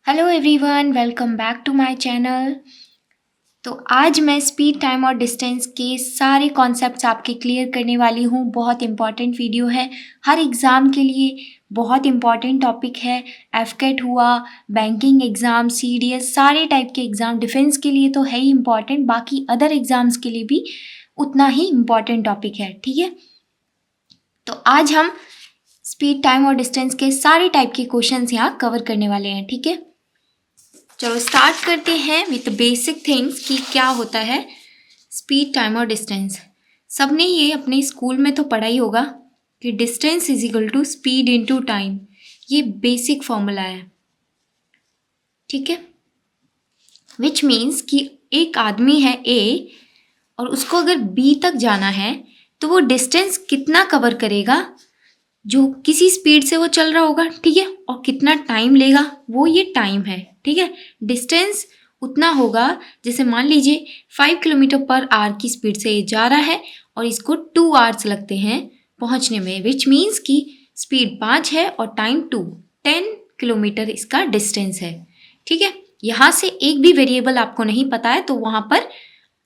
Hello everyone, welcome back to my channel. तो आज मैं स्पीड, टाइम और डिस्टेंस के सारे कॉन्सेप्ट्स आपके क्लियर करने वाली हूँ। बहुत इंपॉर्टेंट वीडियो है, हर एग्ज़ाम के लिए बहुत इंपॉर्टेंट टॉपिक है। एफकेट हुआ, बैंकिंग एग्ज़ाम, सीडीएस, सारे टाइप के एग्ज़ाम, डिफेंस के लिए तो है ही इम्पॉर्टेंट, बाकी अदर एग्ज़ाम्स के लिए भी उतना ही इम्पॉर्टेंट टॉपिक है। ठीक है, तो आज हम स्पीड, टाइम और डिस्टेंस के सारे टाइप के क्वेश्चंस यहाँ कवर करने वाले हैं। ठीक है, चलो स्टार्ट करते हैं विथ बेसिक थिंग्स कि क्या होता है स्पीड, टाइम और डिस्टेंस। सबने ये अपने स्कूल में तो पढ़ा ही होगा कि distance is equal to speed into time. ये बेसिक फॉर्मूला है। ठीक है, विच मीन्स कि एक आदमी है ए और उसको अगर बी तक जाना है तो वो डिस्टेंस कितना कवर करेगा, जो किसी स्पीड से वो चल रहा होगा। ठीक है, और कितना टाइम लेगा, वो ये टाइम है। ठीक है, डिस्टेंस उतना होगा, जैसे मान लीजिए 5 किलोमीटर पर आवर की स्पीड से ये जा रहा है और इसको 2 आवर्स लगते हैं पहुंचने में, विच मीन्स कि स्पीड 5 है और टाइम 2, 10 किलोमीटर इसका डिस्टेंस है। ठीक है, यहाँ से एक भी वेरिएबल आपको नहीं पता है तो वहाँ पर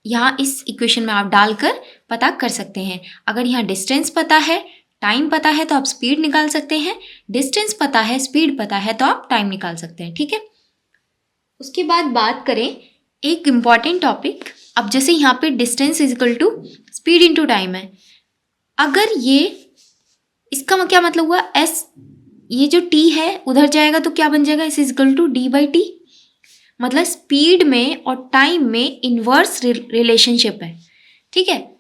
यहाँ इस इक्वेशन में आप डालकर पता कर सकते हैं। अगर यहाँ डिस्टेंस पता है, टाइम पता है तो आप स्पीड निकाल सकते हैं, डिस्टेंस पता है, स्पीड पता है तो आप टाइम निकाल सकते हैं। ठीक है, उसके बाद बात करें एक इम्पॉर्टेंट टॉपिक। अब जैसे यहाँ पे distance is equal to speed into time है, अगर ये इसका क्या मतलब हुआ, एस ये जो टी है उधर जाएगा तो क्या बन जाएगा, S is equal to D by T. मतलब स्पीड में और टाइम में इन्वर्स रिलेशनशिप है। ठीक है,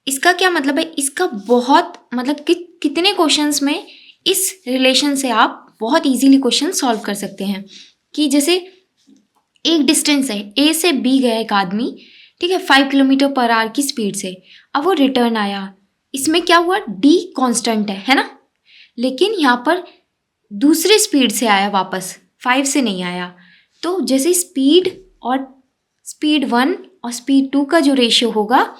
इसका क्या मतलब है, इसका बहुत मतलब कितने क्वेश्चंस में इस रिलेशन से आप बहुत इजीली क्वेश्चन सॉल्व कर सकते हैं। कि जैसे एक डिस्टेंस है, ए से बी गया एक आदमी, ठीक है, 5 किलोमीटर पर आवर की स्पीड से, अब वो रिटर्न आया, इसमें क्या हुआ, डी कांस्टेंट है ना, लेकिन यहाँ पर दूसरे स्पीड से आया वापस, 5 से नहीं आया। तो जैसे स्पीड और स्पीड 1 और स्पीड 2 का जो रेशियो होगा,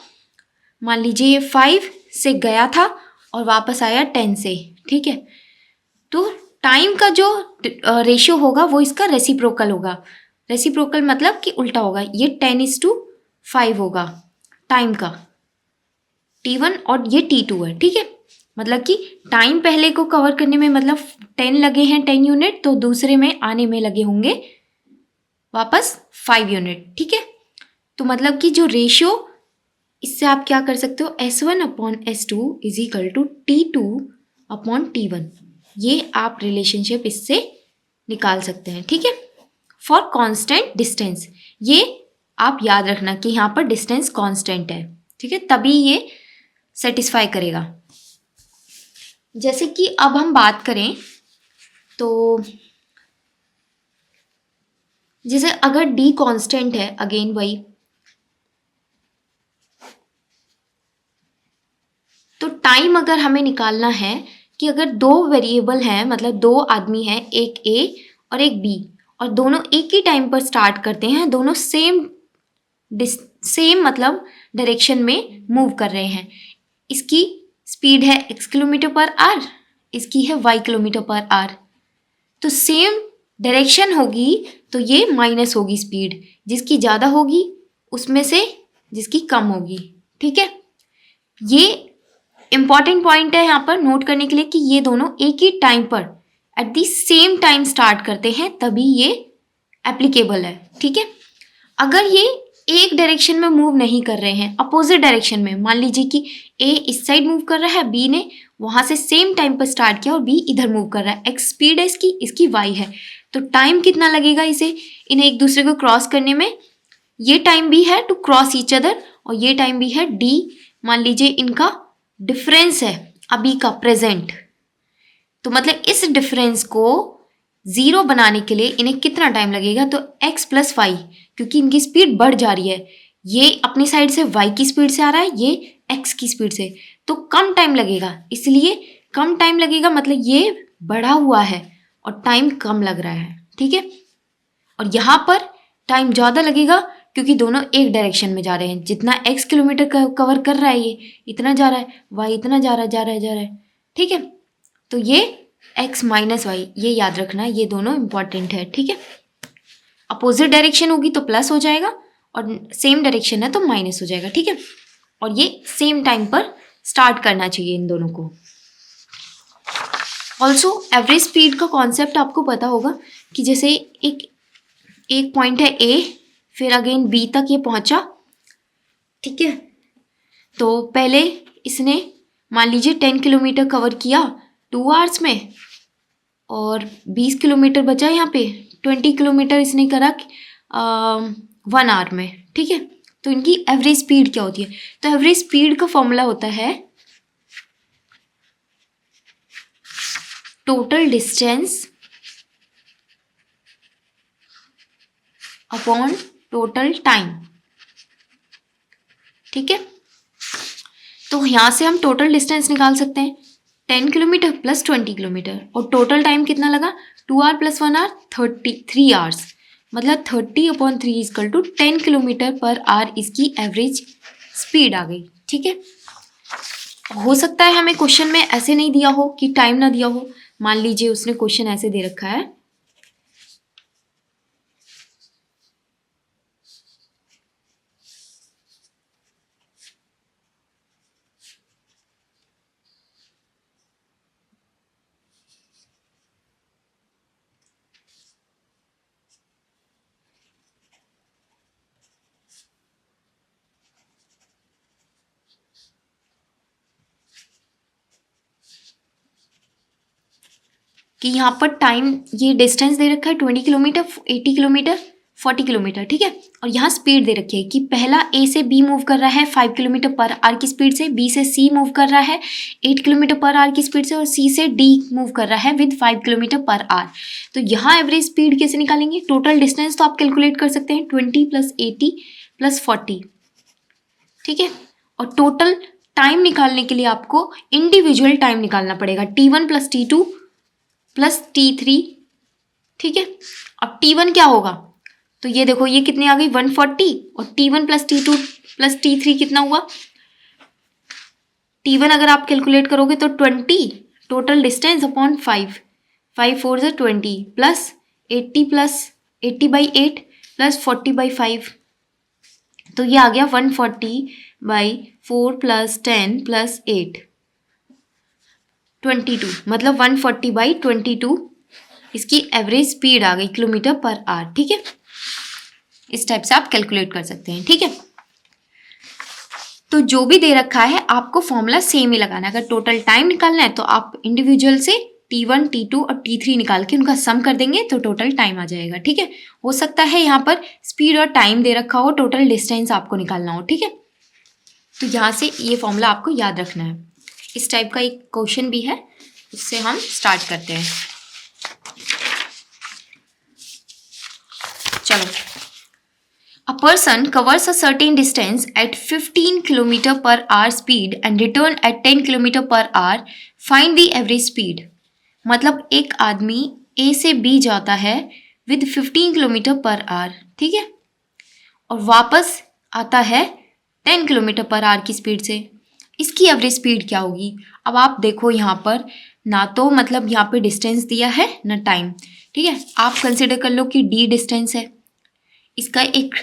मान लीजिए ये 5 से गया था और वापस आया 10 से। ठीक है, तो टाइम का जो रेशियो होगा वो इसका रेसिप्रोकल होगा। रेसिप्रोकल मतलब कि उल्टा होगा, ये 10:5 होगा टाइम का, T1 और ये T2 है। ठीक है, मतलब कि टाइम पहले को कवर करने में मतलब 10 लगे हैं 10 यूनिट, तो दूसरे में आने में लगे होंगे वापस 5 यूनिट। ठीक है, तो मतलब कि जो रेशियो, इससे आप क्या कर सकते हो, S1/S2 is equal to T2/T1, ये आप रिलेशनशिप इससे निकाल सकते हैं। ठीक है, फॉर कांस्टेंट डिस्टेंस, ये आप याद रखना कि यहाँ पर डिस्टेंस कांस्टेंट है। ठीक है, तभी ये सेटिस्फाई करेगा। जैसे कि अब हम बात करें तो जैसे अगर D कांस्टेंट है, अगेन वही, तो टाइम अगर हमें निकालना है कि अगर दो वेरिएबल हैं, मतलब दो आदमी हैं, एक ए और एक बी, और दोनों एक ही टाइम पर स्टार्ट करते हैं, दोनों सेम मतलब डायरेक्शन में मूव कर रहे हैं। इसकी स्पीड है x किलोमीटर पर आवर, इसकी है y किलोमीटर पर आवर, तो सेम डायरेक्शन होगी तो ये माइनस होगी स्पीड, जिसकी ज़्यादा होगी उसमें से जिसकी कम होगी। ठीक है, ये इंपॉर्टेंट पॉइंट है यहाँ पर नोट करने के लिए कि ये दोनों एक ही टाइम पर at the same time start करते हैं, तभी ये एप्लीकेबल है। ठीक है, अगर ये एक डायरेक्शन में मूव नहीं कर रहे हैं, अपोजिट डायरेक्शन में, मान लीजिए कि ए इस साइड मूव कर रहा है, बी ने वहाँ से सेम टाइम पर स्टार्ट किया और बी इधर मूव कर रहा है, एक्स स्पीड है इसकी वाई है, तो टाइम कितना लगेगा इन्हें एक दूसरे को क्रॉस करने में, ये टाइम भी है टू क्रॉस ईच अदर और ये टाइम भी है डी, मान लीजिए इनका डिफरेंस है अभी का प्रेजेंट, तो मतलब इस डिफरेंस को ज़ीरो बनाने के लिए इन्हें कितना टाइम लगेगा, तो x प्लस वाई, क्योंकि इनकी स्पीड बढ़ जा रही है, ये अपनी साइड से y की स्पीड से आ रहा है, ये x की स्पीड से, तो कम टाइम लगेगा, इसलिए कम टाइम लगेगा मतलब ये बढ़ा हुआ है और टाइम कम लग रहा है। ठीक है, और यहाँ पर टाइम ज़्यादा लगेगा क्योंकि दोनों एक डायरेक्शन में जा रहे हैं, जितना x किलोमीटर कवर कर रहा है ये इतना जा रहा है, y इतना जा रहा है। ठीक है, तो ये x माइनस वाई, ये याद रखना, ये दोनों इंपॉर्टेंट है। ठीक है, अपोजिट डायरेक्शन होगी तो प्लस हो जाएगा और सेम डायरेक्शन है तो माइनस हो जाएगा, ठीक है। और ये सेम टाइम पर स्टार्ट करना चाहिए इन दोनों को। ऑल्सो एवरेज स्पीड का कॉन्सेप्ट आपको पता होगा कि जैसे एक पॉइंट है ए, फिर अगेन बी तक ये पहुंचा, ठीक है। तो पहले इसने मान लीजिए 10 किलोमीटर कवर किया 2 आवर्स में और 20 किलोमीटर बचा यहाँ पे, 20 किलोमीटर इसने करा 1 आवर में, ठीक है। तो इनकी एवरेज स्पीड क्या होती है? तो एवरेज स्पीड का फॉर्मूला होता है total distance upon total time, ठीक है। तो यहाँ से हम टोटल डिस्टेंस निकाल सकते हैं 10 किलोमीटर प्लस 20 किलोमीटर, और टोटल टाइम कितना लगा 2 आवर प्लस 1 आवर 33 आवर्स, मतलब 30/3 equal to 10 kilometre per hour इसकी एवरेज स्पीड आ गई, ठीक है। हो सकता है हमें क्वेश्चन में ऐसे नहीं दिया हो कि टाइम ना दिया हो, मान लीजिए उसने क्वेश्चन ऐसे दे रखा है कि यहाँ पर टाइम, ये डिस्टेंस दे रखा है 20 किलोमीटर, 80 किलोमीटर, 40 किलोमीटर, ठीक है। और यहाँ स्पीड दे रखी है कि पहला ए से बी मूव कर रहा है 5 किलोमीटर पर आवर की स्पीड से, बी से सी मूव कर रहा है 8 किलोमीटर पर आवर की स्पीड से, और सी से डी मूव कर रहा है विद 5 किलोमीटर पर आवर। तो यहाँ एवरेज स्पीड कैसे निकालेंगे? टोटल डिस्टेंस तो आप कैलकुलेट कर सकते हैं 20 + 80 + 40, ठीक है। और टोटल टाइम निकालने के लिए आपको इंडिविजुअल टाइम निकालना पड़ेगा, T1 + T2 + T3, ठीक है। अब T1 क्या होगा? तो ये देखो ये कितनी आ गई 140, और T1 + T2 + T3 कितना हुआ? T1 अगर आप कैलकुलेट करोगे तो 20 total distance upon 5, 5 4 = 20 plus 80/8 plus 40/5, तो ये आ गया 140/4 + 10 + 8, 22, मतलब 140/22 इसकी एवरेज स्पीड आ गई किलोमीटर पर आवर, ठीक है। इस टाइप से आप कैलकुलेट कर सकते हैं, ठीक है। तो जो भी दे रखा है आपको फॉर्मूला सेम ही लगाना है। अगर टोटल टाइम निकालना है तो आप इंडिविजुअल से T1, T2 और T3 निकाल के उनका सम कर देंगे तो टोटल टाइम आ जाएगा, ठीक है। हो सकता है यहाँ पर स्पीड और टाइम दे रखा हो, टोटल डिस्टेंस आपको निकालना हो, ठीक है। तो यहाँ से ये फॉर्मूला आपको याद रखना है। इस टाइप का एक क्वेश्चन भी है, उससे हम स्टार्ट करते हैं। चलो, a person covers a certain distance at 15 km per hour speed and return at 10 km per hour. Find the average speed. मतलब एक आदमी A से B जाता है with 15 km per hour, ठीक है, और वापस आता है 10 km per hour की स्पीड से। इसकी एवरेज स्पीड क्या होगी? अब आप देखो यहाँ पर ना तो मतलब यहाँ पे डिस्टेंस दिया है ना टाइम, ठीक है। आप कंसिडर कर लो कि D डिस्टेंस है, इसका एक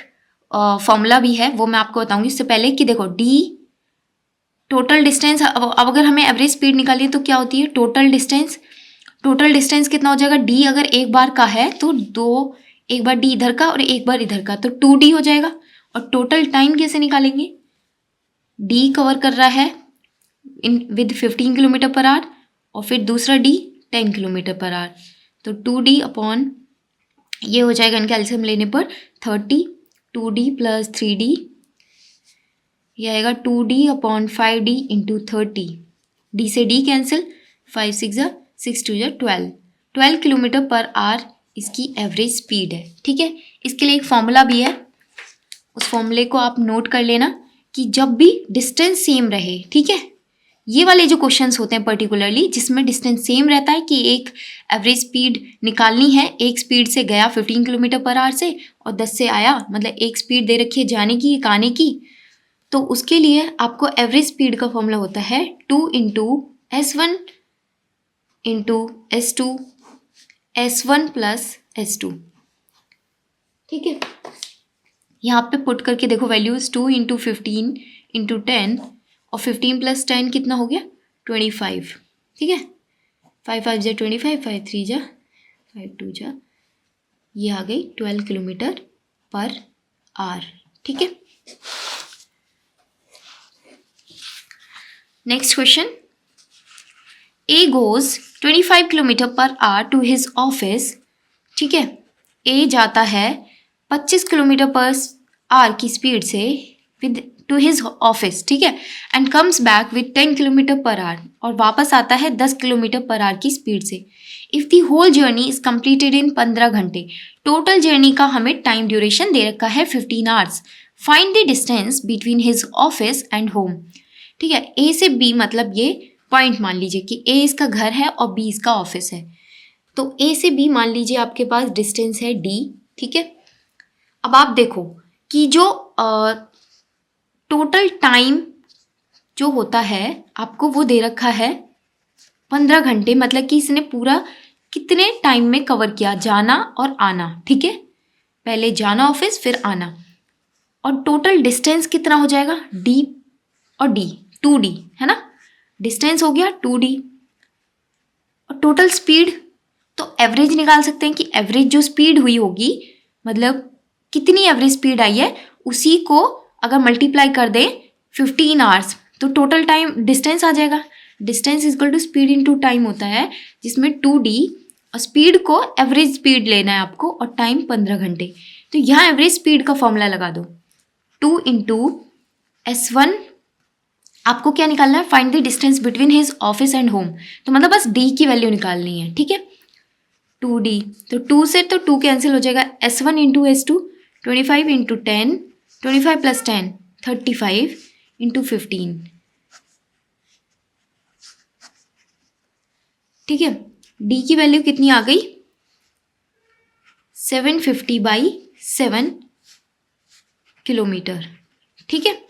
फॉर्मूला भी है वो मैं आपको बताऊंगी। इससे पहले कि देखो D टोटल डिस्टेंस, अब अगर हमें एवरेज स्पीड निकालिए तो क्या होती है टोटल डिस्टेंस कितना हो जाएगा? D अगर एक बार का है तो दो, एक बार D इधर का और एक बार इधर का, तो 2D हो जाएगा। और टोटल टाइम कैसे निकालेंगे? D कवर कर रहा है विद 15 किलोमीटर पर आवर और फिर दूसरा D 10 किलोमीटर पर आवर, तो 2D अपॉन ये हो जाएगा इनका एलसीएम लेने पर 30, 2D + 3D, ये आएगा 2D upon 5D into 30, D से D cancel, 5 6 = 6 2 = 12 kilometre per hour इसकी एवरेज स्पीड है, ठीक है। इसके लिए एक फॉर्मूला भी है, उस फॉर्मूले को आप नोट कर लेना कि जब भी डिस्टेंस सेम रहे, ठीक है, ये वाले जो क्वेश्चंस होते हैं पर्टिकुलरली जिसमें डिस्टेंस सेम रहता है कि एक एवरेज स्पीड निकालनी है, एक स्पीड से गया 15 किलोमीटर पर आवर से और 10 से आया, मतलब एक स्पीड दे रखी है जाने की एक आने की, तो उसके लिए आपको एवरेज स्पीड का फॉर्मूला होता है 2 × S1 × S2 S1 + S2, ठीक है, यहाँ पे पुट करके देखो वैल्यूज 2 इंटू 15 इंटू 10 और 15 प्लस 10 कितना हो गया 25। ठीक है, 5 5 जा 25, 5 3 जा 5 2 जा, ये आ गई 12 किलोमीटर पर आवर। ठीक है, next question, A goes 25 kilometre per hour to his office. ठीक है, ए जाता है 25 किलोमीटर पर आवर की स्पीड से विद टू हिज ऑफिस। ठीक है, and comes back with 10 kilometre per our, और वापस आता है 10 किलोमीटर पर आवर की स्पीड से। If the whole journey is completed in 15 घंटे, टोटल जर्नी का हमें टाइम ड्यूरेशन दे रखा है 15 hours. Find the distance between his office and home. ठीक है, ए से बी मतलब ये पॉइंट मान लीजिए कि ए इसका घर है और बी इसका ऑफिस है, तो ए से बी मान लीजिए आपके पास डिस्टेंस है डी। ठीक है, अब आप देखो कि जो टोटल टाइम जो होता है आपको वो दे रखा है 15 घंटे, मतलब कि इसने पूरा कितने टाइम में कवर किया, जाना और आना। ठीक है, पहले जाना ऑफिस फिर आना, और टोटल डिस्टेंस कितना हो जाएगा डी और डी, 2D है ना, डिस्टेंस हो गया 2D, और टोटल स्पीड तो एवरेज निकाल सकते हैं कि एवरेज जो स्पीड हुई होगी, मतलब कितनी एवरेज स्पीड आई है, उसी को अगर मल्टीप्लाई कर दें 15 आवर्स तो टोटल टाइम डिस्टेंस आ जाएगा। Distance equal to speed into time होता है, जिसमें 2D और स्पीड को एवरेज स्पीड लेना है आपको और टाइम 15 घंटे। तो यहाँ एवरेज स्पीड का फॉर्मूला लगा दो, 2 इंटू S1, आपको क्या निकालना है, find the distance between his office and home, तो मतलब बस डी की वैल्यू निकालनी है। ठीक है, 2D, तो 2 से तो 2 कैंसिल हो जाएगा, S1 into S2, 25 into 10, 25 plus 10 35 into 15। ठीक है, डी की वैल्यू कितनी आ गई 750/7 किलोमीटर। ठीक है,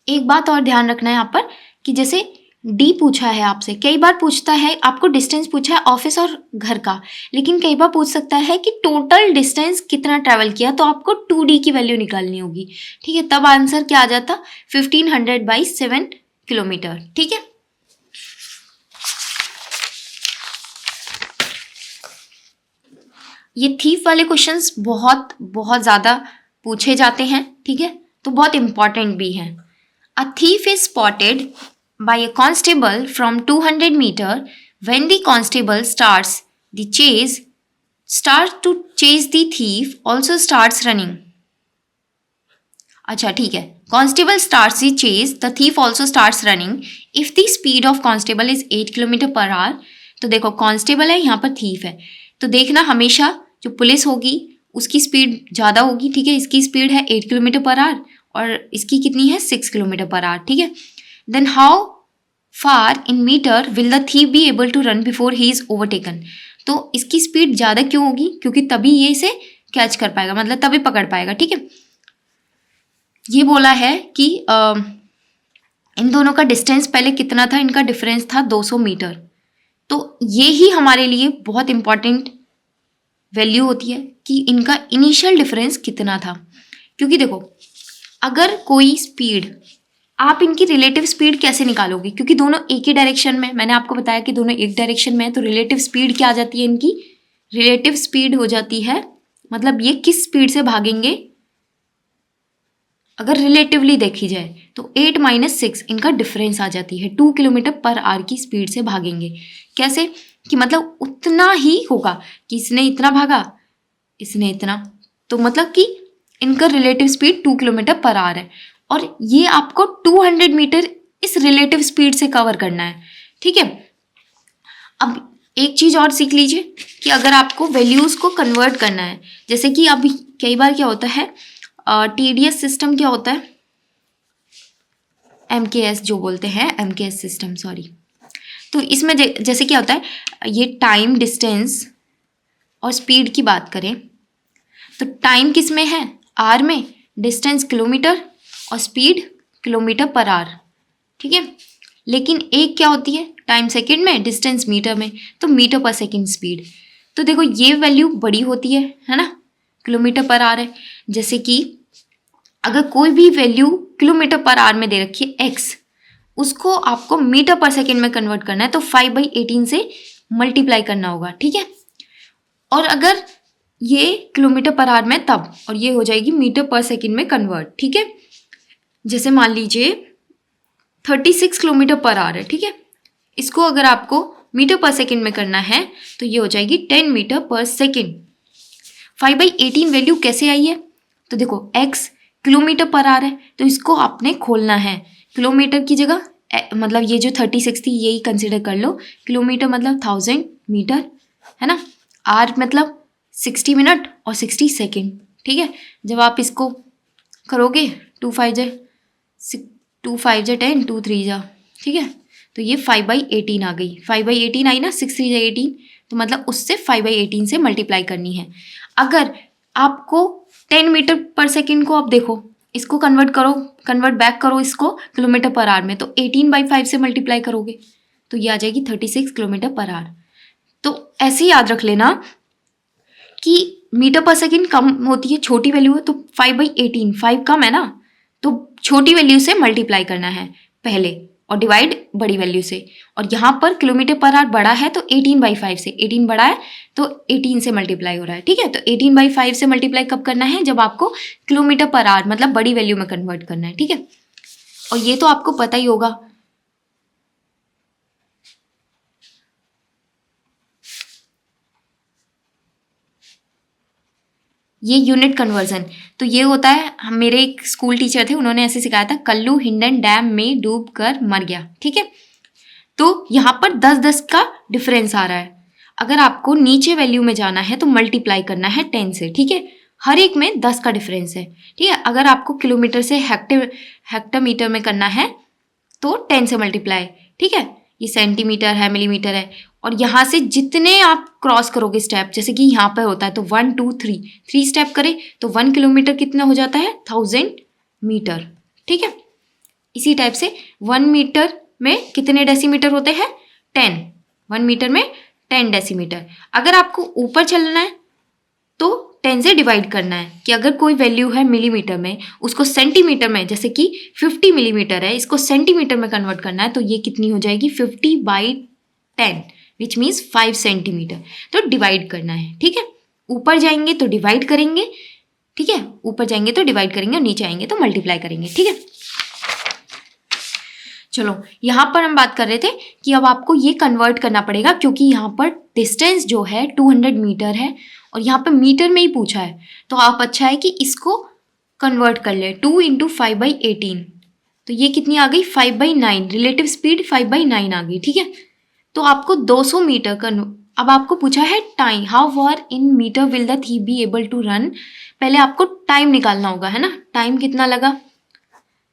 एक बात और ध्यान रखना है यहाँ पर कि जैसे डी पूछा है आपसे, कई बार पूछता है आपको डिस्टेंस पूछा है ऑफिस और घर का, लेकिन कई बार पूछ सकता है कि टोटल डिस्टेंस कितना ट्रैवल किया, तो आपको 2D की वैल्यू निकालनी होगी। ठीक है, तब आंसर क्या आ जाता 1500/7 किलोमीटर। ठीक है, ये थीफ वाले क्वेश्चंस बहुत बहुत ज़्यादा पूछे जाते हैं। ठीक है, तो बहुत इंपॉर्टेंट भी हैं। A thief is spotted by a constable from 200 meter. When the constable starts to chase the thief also starts running. अच्छा ठीक है, constable starts the chase, the thief also starts running. If the speed of constable is 8 kilometre per our, तो देखो constable है, यहाँ पर thief है, तो देखना हमेशा जो पुलिस होगी उसकी स्पीड ज़्यादा होगी। ठीक है, इसकी स्पीड है 8 किलोमीटर पर आवर और इसकी कितनी है 6 किलोमीटर पर आवर। ठीक है, then how far in metre will the thief be able to run before he is overtaken, तो इसकी स्पीड ज़्यादा क्यों होगी, क्योंकि तभी ये इसे कैच कर पाएगा, मतलब तभी पकड़ पाएगा। ठीक है, ये बोला है कि इन दोनों का डिस्टेंस पहले कितना था, इनका डिफरेंस था 200 मीटर, तो ये ही हमारे लिए बहुत इंपॉर्टेंट वैल्यू होती है कि इनका इनिशियल डिफरेंस कितना था। क्योंकि देखो अगर कोई स्पीड, आप इनकी रिलेटिव स्पीड कैसे निकालोगे, क्योंकि दोनों एक ही डायरेक्शन में, मैंने आपको बताया कि दोनों एक डायरेक्शन में है, तो रिलेटिव स्पीड क्या आ जाती है, इनकी रिलेटिव स्पीड हो जाती है, मतलब ये किस स्पीड से भागेंगे अगर रिलेटिवली देखी जाए तो 8 - 6 इनका डिफरेंस आ जाती है, 2 किलोमीटर पर आवर की स्पीड से भागेंगे। कैसे कि मतलब उतना ही होगा कि इसने इतना भागा, इसने इतना, तो मतलब कि इनका relative speed 2 kilometre per our है, और ये आपको 200 मीटर इस रिलेटिव स्पीड से कवर करना है। ठीक है, अब एक चीज़ और सीख लीजिए कि अगर आपको वैल्यूज़ को कन्वर्ट करना है, जैसे कि अभी कई बार क्या होता है, TDS सिस्टम क्या होता है, MKS जो बोलते हैं, MKS सिस्टम सॉरी, तो इसमें जैसे क्या होता है, ये टाइम, डिस्टेंस और स्पीड की बात करें तो टाइम किस में है, आर में, डिस्टेंस किलोमीटर और स्पीड किलोमीटर पर आवर। ठीक है, लेकिन एक क्या होती है टाइम सेकेंड में, डिस्टेंस मीटर में, तो मीटर पर सेकेंड स्पीड। तो देखो ये वैल्यू बड़ी होती है ना, किलोमीटर पर आवर है। जैसे कि अगर कोई भी वैल्यू किलोमीटर पर आवर में दे रखी है x, उसको आपको मीटर पर सेकेंड में कन्वर्ट करना है तो 5/18 से मल्टीप्लाई करना होगा, ठीक है। और अगर ये किलोमीटर पर आवर में तब, और ये हो जाएगी मीटर पर सेकेंड में कन्वर्ट, ठीक है। जैसे मान लीजिए 36 किलोमीटर पर आवर है, ठीक है। इसको अगर आपको मीटर पर सेकेंड में करना है तो ये हो जाएगी 10 मीटर पर सेकेंड। 5/18 वैल्यू कैसे आई है, तो देखो x किलोमीटर पर आवर है तो इसको आपने खोलना है, किलोमीटर की जगह मतलब ये जो 36 थी यही कंसिडर कर लो, किलोमीटर मतलब 1000 मीटर है ना, आर मतलब 60 मिनट और 60 सेकेंड, ठीक है। जब आप इसको करोगे 2 5 जा 10, 2 3 जा, ठीक है, तो ये 5/18 आ गई। 5/18 आई ना, 6 3 जा 18, तो मतलब उससे 5/18 से मल्टीप्लाई करनी है। अगर आपको 10 मीटर पर सेकेंड को आप देखो, इसको कन्वर्ट बैक करो इसको किलोमीटर पर आवर में, तो 18/5 से मल्टीप्लाई करोगे तो ये आ जाएगी 36 किलोमीटर पर आवर। तो ऐसे ही याद रख लेना कि मीटर पर सेकेंड कम होती है, छोटी वैल्यू है, तो 5/18, 5 कम है ना, तो छोटी वैल्यू से मल्टीप्लाई करना है पहले और डिवाइड बड़ी वैल्यू से। और यहाँ पर किलोमीटर पर आवर बड़ा है तो 18/5 से, 18 बड़ा है तो 18 से मल्टीप्लाई हो रहा है, ठीक है। तो 18/5 से मल्टीप्लाई कब करना है, जब आपको किलोमीटर पर आवर मतलब बड़ी वैल्यू में कन्वर्ट करना है, ठीक है। और ये तो आपको पता ही होगा। ये यूनिट कन्वर्जन, तो ये होता है, मेरे एक स्कूल टीचर थे, उन्होंने ऐसे सिखाया था, कल्लू हिंडन डैम में डूब कर मर गया, ठीक है। तो यहाँ पर 10-10 का डिफरेंस आ रहा है। अगर आपको नीचे वैल्यू में जाना है तो मल्टीप्लाई करना है 10 से, ठीक है। हर एक में 10 का डिफरेंस है, ठीक है। अगर आपको किलोमीटर से हेक्टोमीटर में करना है तो 10 से मल्टीप्लाई, ठीक है। ये सेंटीमीटर है, मिलीमीटर है, और यहाँ से जितने आप क्रॉस करोगे स्टेप, जैसे कि यहाँ पर होता है तो 1 2 3 स्टेप करें तो 1 किलोमीटर कितना हो जाता है, 1000 मीटर, ठीक है। इसी टाइप से 1 मीटर में कितने डेसीमीटर होते हैं, 10, 1 मीटर में 10 डेसीमीटर। अगर आपको ऊपर चलना है तो 10 से डिवाइड करना है, कि अगर कोई वैल्यू है मिलीमीटर में, उसको सेंटीमीटर में, जैसे कि 50 मिलीमीटर है, इसको सेंटीमीटर में कन्वर्ट करना है, तो ये कितनी हो जाएगी 50/10 विच मीन्स 5 सेंटीमीटर। तो डिवाइड करना है, ठीक है। ऊपर जाएंगे तो डिवाइड करेंगे, ठीक है, ऊपर जाएंगे तो डिवाइड करेंगे और नीचे आएंगे तो मल्टीप्लाई करेंगे, ठीक है। चलो यहाँ पर हम बात कर रहे थे कि अब आपको ये कन्वर्ट करना पड़ेगा, क्योंकि यहाँ पर डिस्टेंस जो है 200 मीटर है और यहाँ पर मीटर में ही पूछा है, तो आप अच्छा है कि इसको कन्वर्ट कर ले। 2 × 5/18, तो ये कितनी आ गई 5/9, रिलेटिव स्पीड 5/9 आ गई, ठीक है। तो आपको 200 मीटर का, अब आपको पूछा है time, how far in metre will the thief be able to run. पहले आपको टाइम निकालना होगा, है ना। टाइम कितना लगा,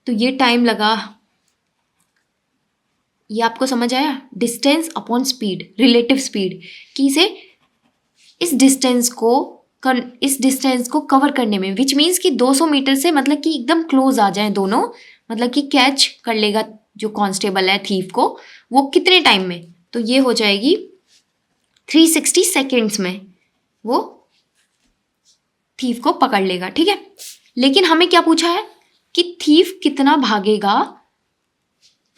तो ये टाइम लगा, ये आपको समझ आया, distance upon speed, relative speed, कि इसे इस डिस्टेंस को कवर करने में, विच मीन्स कि 200 मीटर से मतलब कि एकदम क्लोज आ जाए दोनों, मतलब कि कैच कर लेगा जो कांस्टेबल है थीफ को, वो कितने टाइम में, तो ये हो जाएगी 360 सेकेंड्स में वो थीफ को पकड़ लेगा, ठीक है। लेकिन हमें क्या पूछा है कि थीफ कितना भागेगा,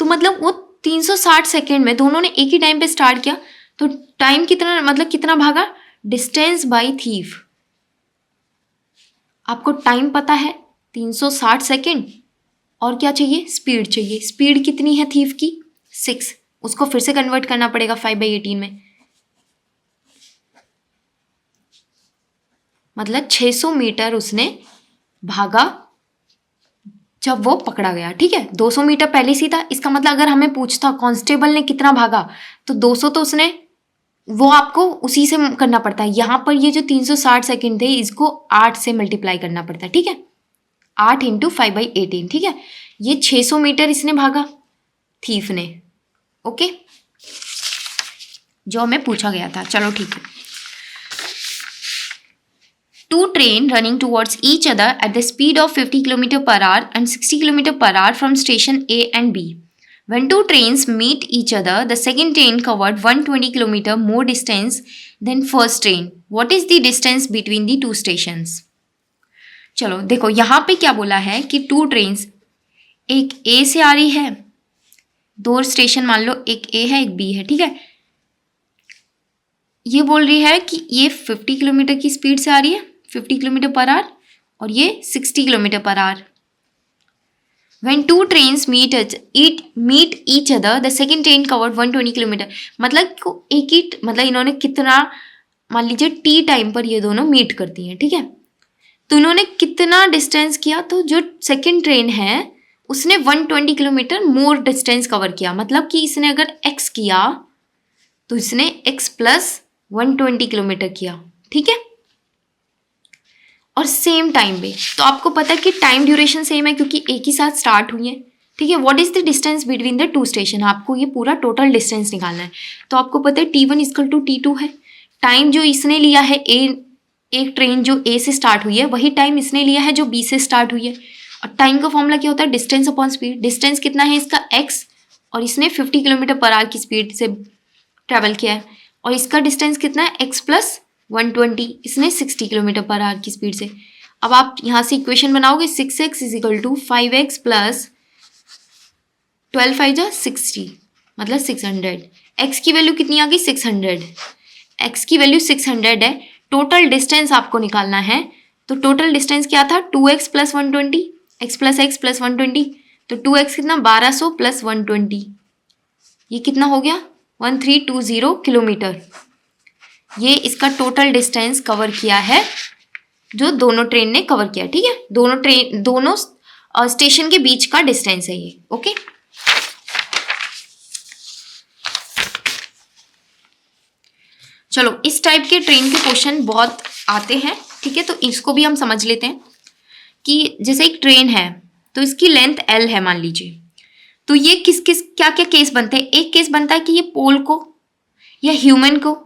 तो मतलब वो 360 सेकेंड में, दोनों ने एक ही टाइम पे स्टार्ट किया, तो टाइम कितना, मतलब कितना भागा, डिस्टेंस बाय थीफ। आपको टाइम पता है 360 सेकेंड, और क्या चाहिए, स्पीड चाहिए। स्पीड कितनी है थीफ की, 6, उसको फिर से कन्वर्ट करना पड़ेगा 5/18 में, मतलब 600 मीटर उसने भागा जब वो पकड़ा गया, ठीक है। 200 मीटर पहले से था, इसका मतलब अगर हमें पूछता कांस्टेबल ने कितना भागा, तो 200 तो उसने, वो आपको उसी से करना पड़ता है। यहाँ पर ये जो 360 सेकेंड थे, इसको 8 से मल्टीप्लाई करना पड़ता है, ठीक है, 8 × 5/18, ठीक है। ये 600 मीटर इसने भागा थीफ ने, ओके, जो हमें पूछा गया था। चलो ठीक है। 2 train running towards each other at the speed of 50 km per hour and 60 km per hour from station A and B. When two trains meet each other, the second train covered 120 kilometer more distance than first train. What is the distance between the two stations? चलो देखो यहाँ पे क्या बोला है कि to trains, एक ए से आ रही है, दो स्टेशन मान लो, एक ए है एक बी है, ठीक है। ये बोल रही है कि ये 50 किलोमीटर की स्पीड से आ रही है, 50 किलोमीटर पर आवर, और ये 60 kilometre per our. When two trains meet each other, the second train covered 120 kilometre. मतलब एक ही, मतलब इन्होंने कितना, मान लीजिए टी टाइम पर ये दोनों मीट करती हैं, ठीक है। तो इन्होंने कितना डिस्टेंस किया, तो जो सेकंड ट्रेन है उसने 120 किलोमीटर मोर डिस्टेंस कवर किया। मतलब कि इसने अगर x किया तो इसने x प्लस 120 किलोमीटर किया, ठीक है। और सेम टाइम पे, तो आपको पता है कि टाइम ड्यूरेशन सेम है क्योंकि एक ही साथ स्टार्ट हुई है, ठीक है। What is the distance between the two station, आपको ये पूरा टोटल डिस्टेंस निकालना है। तो आपको पता है T1 इक्वल टू T2 है। टाइम जो इसने लिया है, एक ट्रेन जो ए से स्टार्ट हुई है वही टाइम इसने लिया है जो बी से स्टार्ट हुई है। और टाइम का फॉर्मूला क्या होता है, डिस्टेंस अपॉन स्पीड। डिस्टेंस कितना है इसका x, और इसने 50 किलोमीटर पर आवर की स्पीड से ट्रैवल किया है, और इसका डिस्टेंस कितना है x प्लस 120, इसने 60 किलोमीटर पर आवर की स्पीड से। अब आप यहाँ से इक्वेशन बनाओगे, 6x is equal to 5x plus 12 5 जा 60, मतलब 600। x की वैल्यू कितनी आ गई, 600। x की वैल्यू 600 है। टोटल डिस्टेंस आपको निकालना है, तो टोटल डिस्टेंस क्या था, 2x प्लस 120, x प्लस 120। तो 2x कितना, 1200 प्लस 120, ये कितना हो गया, 1320 किलोमीटर। ये इसका टोटल डिस्टेंस कवर किया है जो दोनों ट्रेन ने कवर किया, ठीक है। दोनों स्टेशन के बीच का डिस्टेंस है ये, ओके। चलो, इस टाइप के ट्रेन के क्वेश्चन बहुत आते हैं, ठीक है। तो इसको भी हम समझ लेते हैं कि जैसे एक ट्रेन है तो इसकी लेंथ L है मान लीजिए, तो ये किस किस क्या क्या केस बनते हैं। एक केस बनता है कि ये पोल को या ह्यूमन को,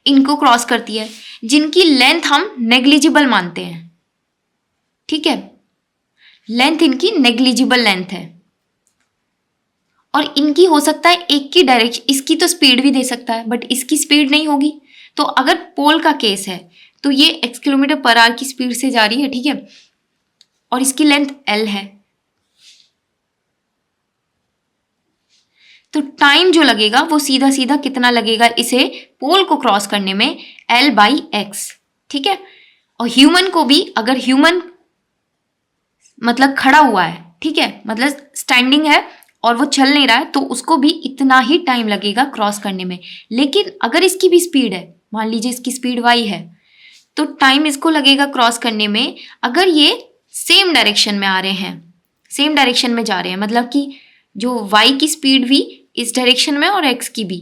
इनको क्रॉस करती है, जिनकी लेंथ हम नेग्लिजिबल मानते हैं, ठीक है। लेंथ इनकी नेग्लिजिबल लेंथ है, और इनकी हो सकता है एक की डायरेक्शन, इसकी तो स्पीड भी दे सकता है बट इसकी स्पीड नहीं होगी। तो अगर पोल का केस है तो ये x किलोमीटर पर आवर की स्पीड से जा रही है, ठीक है, और इसकी लेंथ L है। तो टाइम जो लगेगा वो सीधा सीधा कितना लगेगा इसे पोल को क्रॉस करने में, L/x, ठीक है। और ह्यूमन को भी, अगर ह्यूमन मतलब खड़ा हुआ है, ठीक है, मतलब स्टैंडिंग है और वो चल नहीं रहा है, तो उसको भी इतना ही टाइम लगेगा क्रॉस करने में। लेकिन अगर इसकी भी स्पीड है, मान लीजिए इसकी स्पीड y है, तो टाइम इसको लगेगा क्रॉस करने में, अगर ये सेम डायरेक्शन में आ रहे हैं, सेम डायरेक्शन में जा रहे हैं, मतलब कि जो y की स्पीड भी इस डायरेक्शन में और x की भी,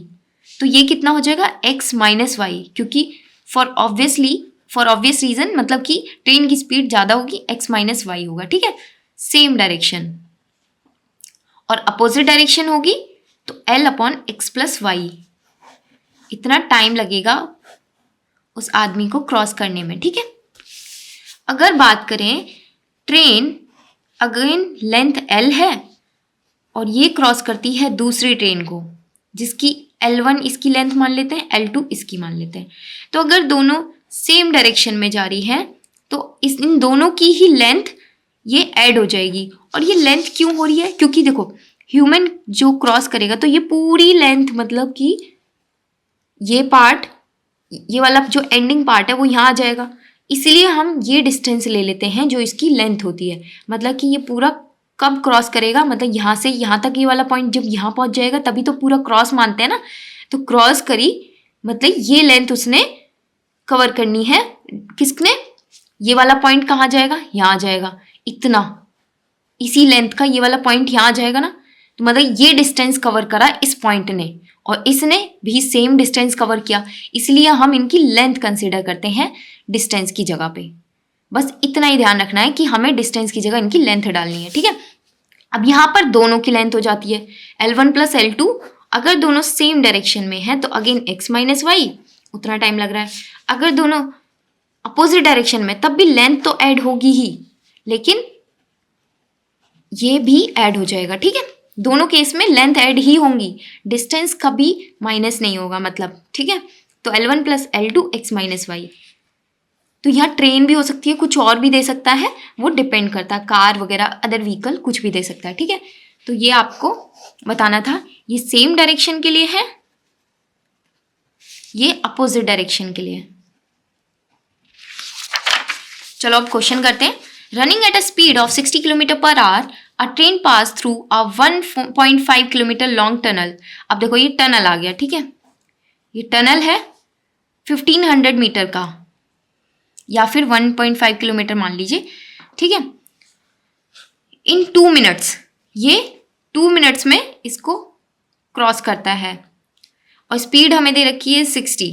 तो ये कितना हो जाएगा, x माइनस वाई, क्योंकि फॉर ऑब्वियस रीजन, मतलब कि ट्रेन की स्पीड ज़्यादा होगी, x माइनस वाई होगा, ठीक है। सेम डायरेक्शन और अपोजिट डायरेक्शन होगी तो L/x प्लस वाई, इतना टाइम लगेगा उस आदमी को क्रॉस करने में, ठीक है। अगर बात करें ट्रेन, अगेन लेंथ L है और ये क्रॉस करती है दूसरी ट्रेन को, जिसकी L1 इसकी लेंथ मान लेते हैं, L2 इसकी मान लेते हैं। तो अगर दोनों सेम डायरेक्शन में जा रही है तो इन दोनों की ही लेंथ ये ऐड हो जाएगी। और ये लेंथ क्यों हो रही है, क्योंकि देखो ह्यूमन जो क्रॉस करेगा तो ये पूरी लेंथ, मतलब कि ये पार्ट, ये वाला जो एंडिंग पार्ट है वो यहाँ आ जाएगा, इसलिए हम ये डिस्टेंस ले लेते हैं जो इसकी लेंथ होती है। मतलब कि ये पूरा कब क्रॉस करेगा, मतलब यहाँ से यहाँ तक, ये वाला पॉइंट जब यहाँ पहुँच जाएगा तभी तो पूरा क्रॉस मानते हैं ना। तो क्रॉस करी मतलब ये लेंथ उसने कवर करनी है, किसने, ये वाला पॉइंट कहाँ जाएगा, यहाँ आ जाएगा, इतना, इसी लेंथ का ये वाला पॉइंट यहाँ आ जाएगा ना। तो मतलब ये डिस्टेंस कवर करा इस पॉइंट ने, और इसने भी सेम डिस्टेंस कवर किया, इसलिए हम इनकी लेंथ कंसीडर करते हैं डिस्टेंस की जगह पे। बस इतना ही ध्यान रखना है कि हमें डिस्टेंस की जगह इनकी लेंथ डालनी है, ठीक है। अब यहाँ पर दोनों की लेंथ हो जाती है L1 प्लस L2। अगर दोनों सेम डायरेक्शन में है तो अगेन x माइनस वाई, उतना टाइम लग रहा है। अगर दोनों अपोजिट डायरेक्शन में, तब भी लेंथ तो ऐड होगी ही, लेकिन ये भी ऐड हो जाएगा, ठीक है। दोनों केस में लेंथ ऐड ही होंगी, डिस्टेंस कभी माइनस नहीं होगा मतलब, ठीक है। तो L1 plus L2 x minus Y. तो यहाँ ट्रेन भी हो सकती है, कुछ और भी दे सकता है, वो डिपेंड करता है, कार वगैरह अदर व्हीकल कुछ भी दे सकता है, ठीक है। तो ये आपको बताना था। ये सेम डायरेक्शन के लिए है, ये अपोजिट डायरेक्शन के लिए। चलो अब क्वेश्चन करते हैं। Running at a speed of 60 kilometre per our a train pass through a 1.5 kilometre long tunnel. अब देखो ये टनल आ गया, ठीक है। ये टनल है 1500 मीटर का या फिर 1.5 किलोमीटर मान लीजिए, ठीक है। इन 2 मिनट्स, ये 2 मिनट्स में इसको क्रॉस करता है और स्पीड हमें दे रखी है 60।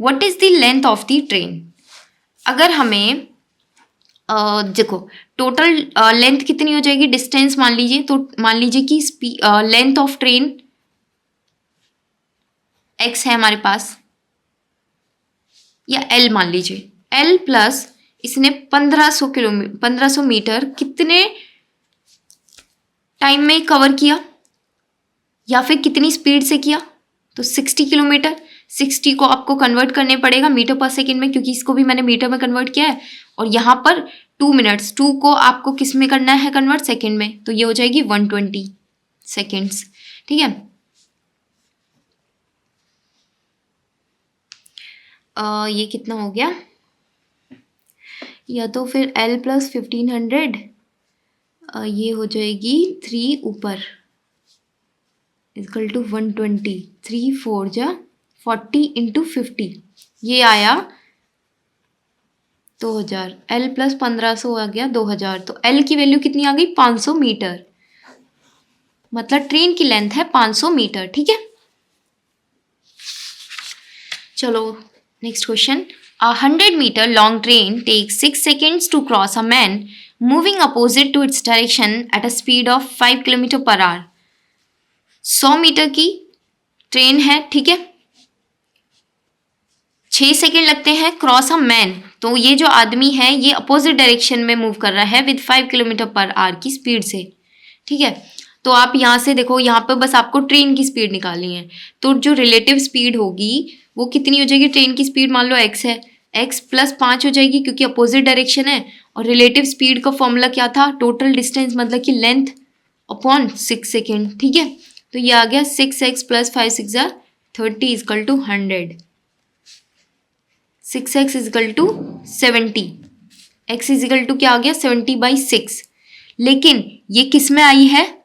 What is the length of the train? अगर हमें देखो टोटल लेंथ कितनी हो जाएगी, डिस्टेंस मान लीजिए, तो मान लीजिए कि लेंथ ऑफ ट्रेन x है हमारे पास, या l मान लीजिए, l प्लस इसने 1500 मीटर कितने टाइम में कवर किया या फिर कितनी स्पीड से किया? तो 60 किलोमीटर। 60 को आपको कन्वर्ट करने पड़ेगा मीटर पर सेकेंड में, क्योंकि इसको भी मैंने मीटर में कन्वर्ट किया है। और यहाँ पर 2 मिनट्स, 2 को आपको किस में करना है कन्वर्ट? सेकेंड में। तो ये हो जाएगी 120 सेकेंड्स, ठीक है। ये कितना हो गया, या तो फिर L प्लस 1500, ये हो जाएगी 3 ऊपर इक्वल टू 120, 3 4 जा 40 इंटू 50, ये आया 2000। L प्लस 1500 आ गया 2000। तो L की वैल्यू कितनी आ गई? 500 मीटर। मतलब ट्रेन की लेंथ है 500 मीटर, ठीक है। चलो next question. 100 metre long train takes 6 seconds to cross a man moving opposite to its direction at a speed of 5 kilometre per hour. 100 metre की ट्रेन है, ठीक है। 6 सेकेंड लगते हैं क्रॉस अ मैन। तो ये जो आदमी है ये अपोजिट डायरेक्शन में मूव कर रहा है विद 5 किलोमीटर पर आवर की स्पीड से, ठीक है। तो आप यहाँ से देखो, यहाँ पर बस आपको ट्रेन की स्पीड निकालनी है। तो जो रिलेटिव स्पीड होगी वो कितनी हो जाएगी? ट्रेन की स्पीड मान लो x है, x प्लस 5 हो जाएगी क्योंकि अपोजिट डायरेक्शन है। और रिलेटिव स्पीड का फॉर्मूला क्या था? टोटल डिस्टेंस मतलब कि लेंथ अपॉन 6 सेकेंड, ठीक है। तो ये आ गया 6x plus 5 6 30 equal to 100। 6x equal to 70, x equal to क्या आ गया? 70/6। लेकिन ये किस में आई है?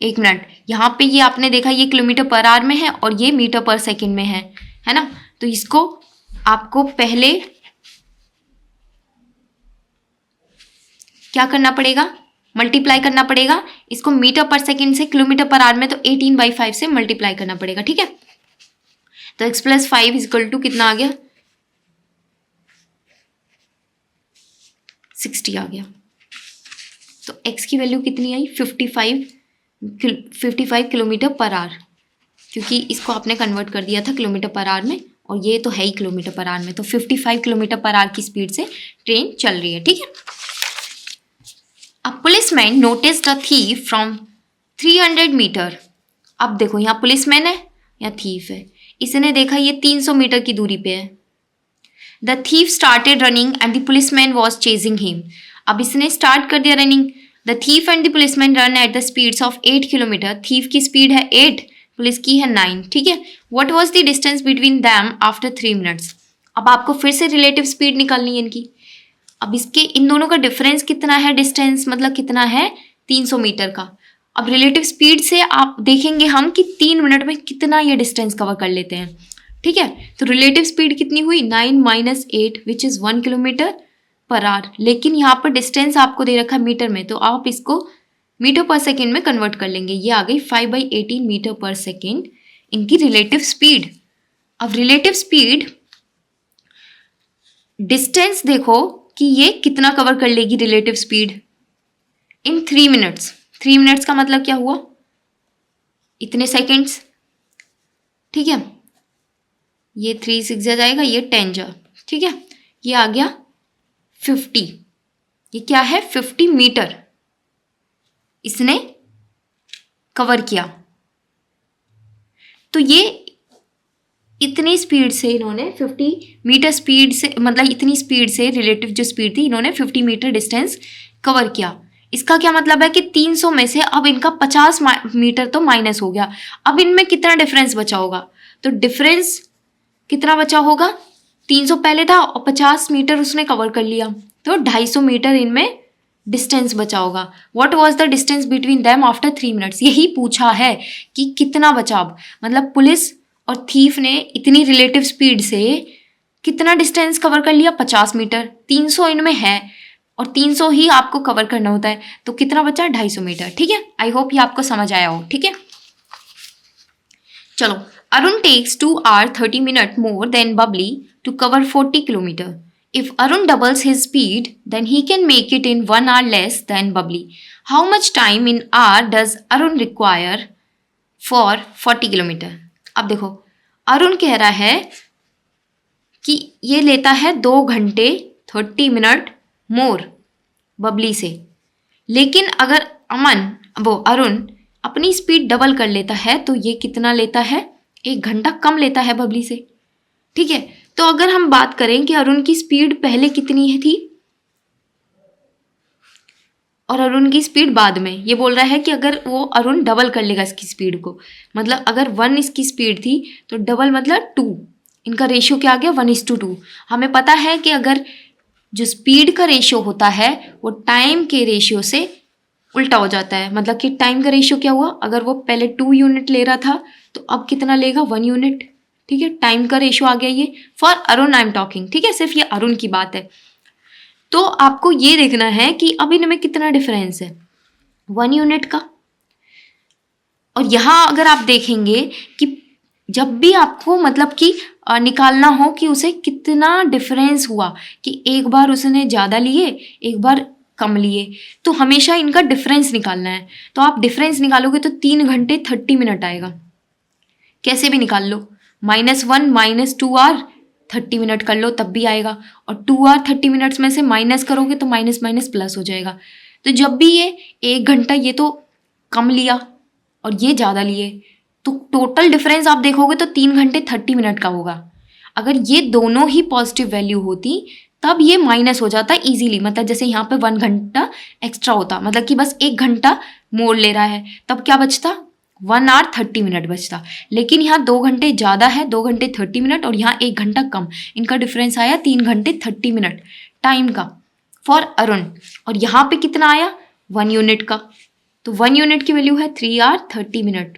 एक मिनट, यहाँ पे ये आपने देखा ये किलोमीटर पर आवर में है और ये मीटर पर सेकंड में है ना। तो इसको आपको पहले क्या करना पड़ेगा? मल्टीप्लाई करना पड़ेगा। इसको मीटर पर सेकंड से किलोमीटर पर आवर में तो 18/5 से मल्टीप्लाई करना पड़ेगा, ठीक है। तो x प्लस 5 इजकल टू कितना आ गया? 60 आ गया। तो x की वैल्यू कितनी आई? 55 किलोमीटर पर आवर, क्योंकि इसको आपने कन्वर्ट कर दिया था किलोमीटर पर आवर में और ये तो है ही किलोमीटर पर आवर में। तो 55 किलोमीटर पर आवर की स्पीड से ट्रेन चल रही है, ठीक है। A policeman noticed a thief from 300 metre. अब देखो यहाँ पुलिसमैन है या थीफ है, इसने देखा ये 300 मीटर की दूरी पे है। The thief started running and the policeman was chasing him. अब इसने स्टार्ट कर दिया running. The thief and the policeman run at the speeds of 8 kilometre. Thief की स्पीड है 8, पुलिस की है 9, ठीक है। What was the distance between them after 3 minutes. अब आपको फिर से रिलेटिव स्पीड निकालनी है इनकी। अब इसके इन दोनों का डिफरेंस कितना है? डिस्टेंस मतलब कितना है? 300 मीटर का। अब रिलेटिव स्पीड से आप देखेंगे हम कि 3 मिनट में कितना ये डिस्टेंस कवर कर लेते हैं, ठीक है। तो रिलेटिव स्पीड कितनी हुई? 9 minus 8 which is 1 kilometre per our. लेकिन यहाँ पर डिस्टेंस आपको दे रखा है मीटर में, तो आप इसको मीटर पर सेकेंड में कन्वर्ट कर लेंगे। ये आ गई 5/18 मीटर पर सेकेंड इनकी रिलेटिव स्पीड। अब रिलेटिव स्पीड डिस्टेंस देखो कि ये कितना कवर कर लेगी relative speed in 3 minutes. 3 minutes का मतलब क्या हुआ? इतने सेकेंड्स, ठीक है। ये 3 6 जा जाएगा, ये 10 जा, ठीक है। ये आ गया 50। ये क्या है? 50 मीटर इसने कवर किया। तो ये इतनी स्पीड से इन्होंने 50 मीटर स्पीड से, मतलब इतनी स्पीड से रिलेटिव जो स्पीड थी, इन्होंने 50 मीटर डिस्टेंस कवर किया। इसका क्या मतलब है कि 300 में से अब इनका 50 मीटर तो माइनस हो गया। अब इनमें कितना डिफरेंस बचा होगा? तो डिफरेंस कितना बचा होगा? 300 पहले था और 50 मीटर उसने कवर कर लिया, तो 250 मीटर इनमें डिस्टेंस बचा होगा। What was the distance between them after 3 minutes, यही पूछा है कि कितना बचा। अब मतलब पुलिस और थीफ ने इतनी रिलेटिव स्पीड से कितना डिस्टेंस कवर कर लिया? 50 मीटर। 300 इनमें है और 300 ही आपको कवर करना होता है, तो कितना बचा? 250 मीटर। ठीक है, आई होप ये आपको समझ आया हो। ठीक है, चलो। Arun takes 2 hours 30 minutes more than Bubbly to cover 40 kilometer. If Arun doubles his speed, then he can make it in 1 hour less than Bubbly. How much time in hour does Arun require for 40 kilometer? अब देखो, अरुण कह रहा है कि ये लेता है 2 घंटे 30 मिनट मोर बबली से, लेकिन अगर अरुण अपनी स्पीड डबल कर लेता है तो ये कितना लेता है? 1 घंटा कम लेता है बबली से। ठीक है, तो अगर हम बात करें कि अरुण की स्पीड पहले कितनी थी और अरुण की स्पीड बाद में, ये बोल रहा है कि अगर वो अरुण डबल कर लेगा इसकी स्पीड को, मतलब अगर 1 इसकी स्पीड थी तो डबल मतलब 2, इनका रेशियो क्या आ गया? 1:2। हमें पता है कि अगर जो स्पीड का रेशियो होता है वो टाइम के रेशियो से उल्टा हो जाता है। मतलब कि टाइम का रेशियो क्या हुआ? अगर वो पहले 2 यूनिट ले रहा था तो अब कितना लेगा? 1 यूनिट। ठीक है, टाइम का रेशियो आ गया ये। For Arun I am talking. ठीक है, सिर्फ ये अरुण की बात है। तो आपको ये देखना है कि अब इनमें कितना डिफरेंस है? 1 यूनिट का। और यहाँ अगर आप देखेंगे कि जब भी आपको मतलब कि निकालना हो कि उसे कितना डिफरेंस हुआ, कि एक बार उसने ज़्यादा लिए एक बार कम लिए, तो हमेशा इनका डिफरेंस निकालना है। तो आप डिफरेंस निकालोगे तो 3 घंटे 30 मिनट आएगा। कैसे भी निकाल लो, -1 -2 आवर 30 मिनट कर लो तब भी आएगा, और 2 आवर 30 मिनट्स में से माइनस करोगे तो माइनस माइनस प्लस हो जाएगा। तो जब भी ये 1 घंटा ये तो कम लिया और ये ज़्यादा लिए, तो टोटल डिफरेंस आप देखोगे तो 3 घंटे 30 मिनट का होगा। अगर ये दोनों ही पॉजिटिव वैल्यू होती तब ये माइनस हो जाता इजीली, मतलब जैसे यहाँ पे 1 घंटा एक्स्ट्रा होता, मतलब कि बस 1 घंटा मोड़ ले रहा है, तब क्या बचता? 1 hour 30 मिनट बचता। लेकिन यहाँ 2 घंटे ज़्यादा है, 2 घंटे 30 मिनट, और यहाँ 1 घंटा कम, इनका डिफरेंस आया 3 घंटे 30 मिनट टाइम का फॉर अरुण। और यहाँ पे कितना आया? 1 यूनिट का। तो 1 यूनिट की वैल्यू है 3 hour 30 मिनट।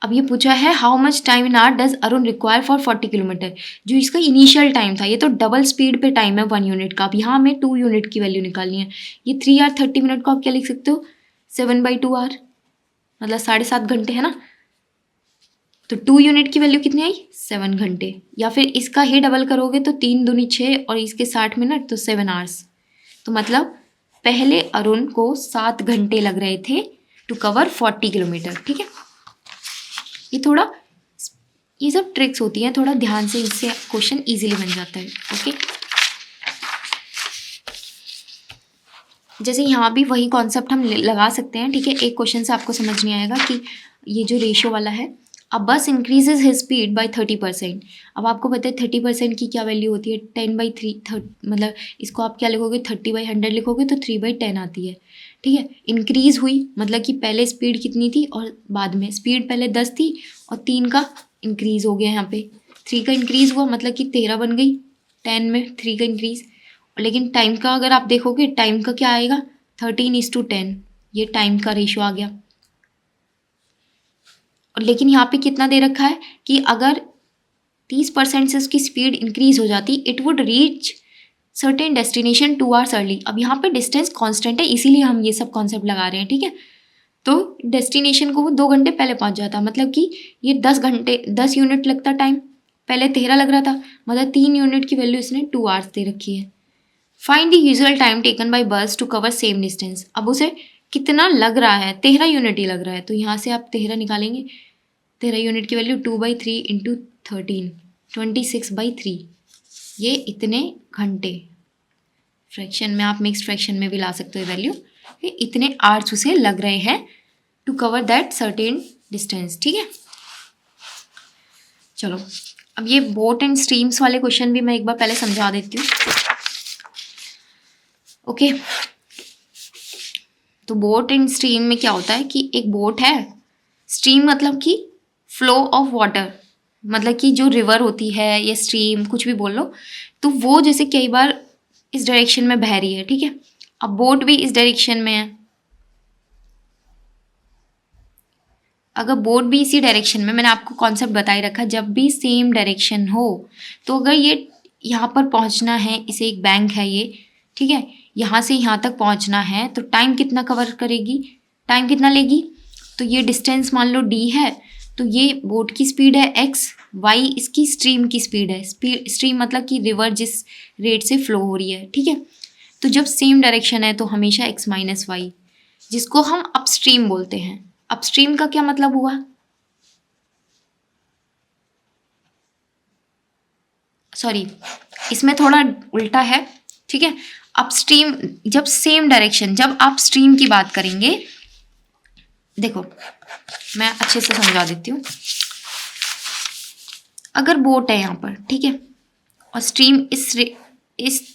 अब ये पूछा है how much time in hour does Arun require for 40 kilometre. जो इसका इनिशियल टाइम था, ये तो डबल स्पीड पे टाइम है 1 यूनिट का। अब यहाँ हमें 2 यूनिट की वैल्यू निकालनी है। ये 3 hour 30 मिनट को आप क्या लिख सकते हो? 7/2 आवर, मतलब 7.5 घंटे है ना। तो 2 यूनिट की वैल्यू कितनी आई? 7 घंटे। या फिर इसका ही डबल करोगे तो 3 दूनी 6 और इसके 60 मिनट, तो 7 आवर्स। तो मतलब पहले अरुण को 7 घंटे लग रहे थे टू कवर 40 किलोमीटर। ठीक है, ये सब ट्रिक्स होती हैं, थोड़ा ध्यान से इससे क्वेश्चन इजीली बन जाता है। ओके, जैसे यहाँ भी वही कॉन्सेप्ट हम लगा सकते हैं। ठीक है, एक क्वेश्चन से आपको समझ नहीं आएगा कि ये जो रेशियो वाला है, अब बस इंक्रीजेज हिज स्पीड बाय 30%। अब आपको पता है 30% की क्या वैल्यू होती है? 10/3, मतलब इसको आप क्या लिखोगे? 30/100 लिखोगे तो 3/10 आती है। ठीक है, इंक्रीज हुई मतलब कि पहले स्पीड कितनी थी और बाद में स्पीड पहले 10 थी और 3 का इंक्रीज हो गया, यहाँ पे 3 का इंक्रीज हुआ मतलब कि 13 बन गई, 10 में 3 का इंक्रीज। लेकिन टाइम का अगर आप देखोगे, टाइम का क्या आएगा? 13:10, ये टाइम का रेशियो आ गया। और लेकिन यहाँ पे कितना दे रखा है कि अगर 30% से उसकी स्पीड इंक्रीज हो जाती, it would reach certain destination 2 hours early. अब यहाँ पे डिस्टेंस कांस्टेंट है, इसीलिए हम ये सब कॉन्सेप्ट लगा रहे हैं। ठीक है, तो डेस्टिनेशन को वो 2 घंटे पहले पहुँच जाता, मतलब कि ये 10 यूनिट लगता टाइम, पहले 13 लग रहा था, मतलब 3 यूनिट की वैल्यू इसने 2 hours दे रखी है। Find the usual time taken by बस टू कवर सेम डिस्टेंस। अब उसे कितना लग रहा है? 13 यूनिट ही लग रहा है, तो यहाँ से आप 13 निकालेंगे। 13 यूनिट की वैल्यू 2/3 इंटू 13, 26/3, ये इतने घंटे। फ्रैक्शन में आप मिक्स फ्रैक्शन में भी ला सकते हो वैल्यू। इतने आर्स उसे लग रहे हैं to cover that certain distance. ठीक है, चलो अब ये बोट एंड स्ट्रीम्स वाले क्वेश्चन भी मैं एक बार पहले समझा देती हूँ। ओके, तो बोट एंड स्ट्रीम में क्या होता है कि एक बोट है, स्ट्रीम मतलब कि फ्लो ऑफ वाटर, मतलब कि जो रिवर होती है या स्ट्रीम कुछ भी बोल लो, तो वो जैसे कई बार इस डायरेक्शन में बह रही है। ठीक है, अब बोट भी इस डायरेक्शन में है, अगर बोट भी इसी डायरेक्शन में, मैंने आपको कॉन्सेप्ट बता ही रखा, जब भी सेम डायरेक्शन हो तो अगर ये यहाँ पर पहुँचना है, इसे एक बैंक है ये, ठीक है, यहाँ से यहाँ तक पहुँचना है तो टाइम कितना कवर करेगी, टाइम कितना लेगी, तो ये डिस्टेंस मान लो d है, तो ये बोट की स्पीड है x, y इसकी स्ट्रीम की स्पीड है, स्ट्रीम मतलब कि रिवर जिस रेट से फ्लो हो रही है। ठीक है, तो जब सेम डायरेक्शन है तो हमेशा x माइनस वाई, जिसको हम अपस्ट्रीम बोलते हैं। अपस्ट्रीम का क्या मतलब हुआ, सॉरी इसमें थोड़ा उल्टा है। ठीक है, अपस्ट्रीम जब सेम डायरेक्शन, जब आप स्ट्रीम की बात करेंगे, देखो मैं अच्छे से समझा देती हूँ। अगर बोट है यहाँ पर, ठीक है, और स्ट्रीम इस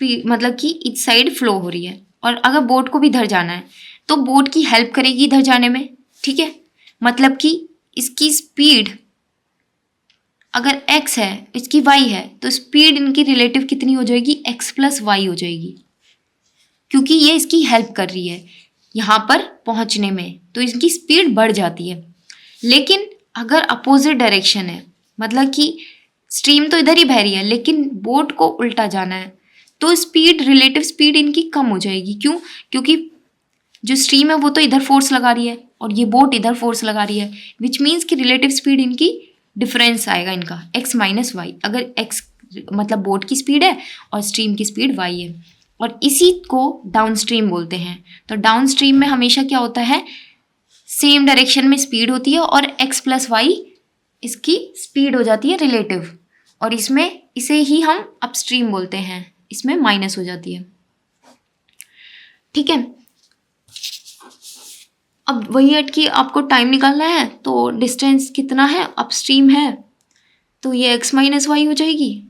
मतलब कि इस साइड फ्लो हो रही है, और अगर बोट को भी इधर जाना है तो बोट की हेल्प करेगी इधर जाने में। ठीक है, मतलब कि इसकी स्पीड अगर x है, इसकी y है, तो स्पीड इनकी रिलेटिव कितनी हो जाएगी, x प्लस वाई हो जाएगी, क्योंकि ये इसकी हेल्प कर रही है यहाँ पर पहुँचने में, तो इसकी स्पीड बढ़ जाती है। लेकिन अगर अपोजिट डायरेक्शन है, मतलब कि स्ट्रीम तो इधर ही बह रही है लेकिन बोट को उल्टा जाना है, तो स्पीड, रिलेटिव स्पीड इनकी कम हो जाएगी। क्यों, क्योंकि जो स्ट्रीम है वो तो इधर फोर्स लगा रही है और ये बोट इधर फोर्स लगा रही है, विच मीन्स कि रिलेटिव स्पीड इनकी डिफरेंस आएगा इनका x माइनस वाई। अगर x मतलब बोट की स्पीड है और स्ट्रीम की स्पीड y है, और इसी को डाउन स्ट्रीम बोलते हैं। तो डाउन स्ट्रीम में हमेशा क्या होता है, सेम डायरेक्शन में स्पीड होती है और x प्लस वाई इसकी स्पीड हो जाती है रिलेटिव, और इसमें इसे ही हम अपस्ट्रीम बोलते हैं, इसमें माइनस हो जाती है। ठीक है, अब वही है कि आपको टाइम निकालना है, तो डिस्टेंस कितना है, अपस्ट्रीम है तो ये x माइनस वाई हो जाएगी,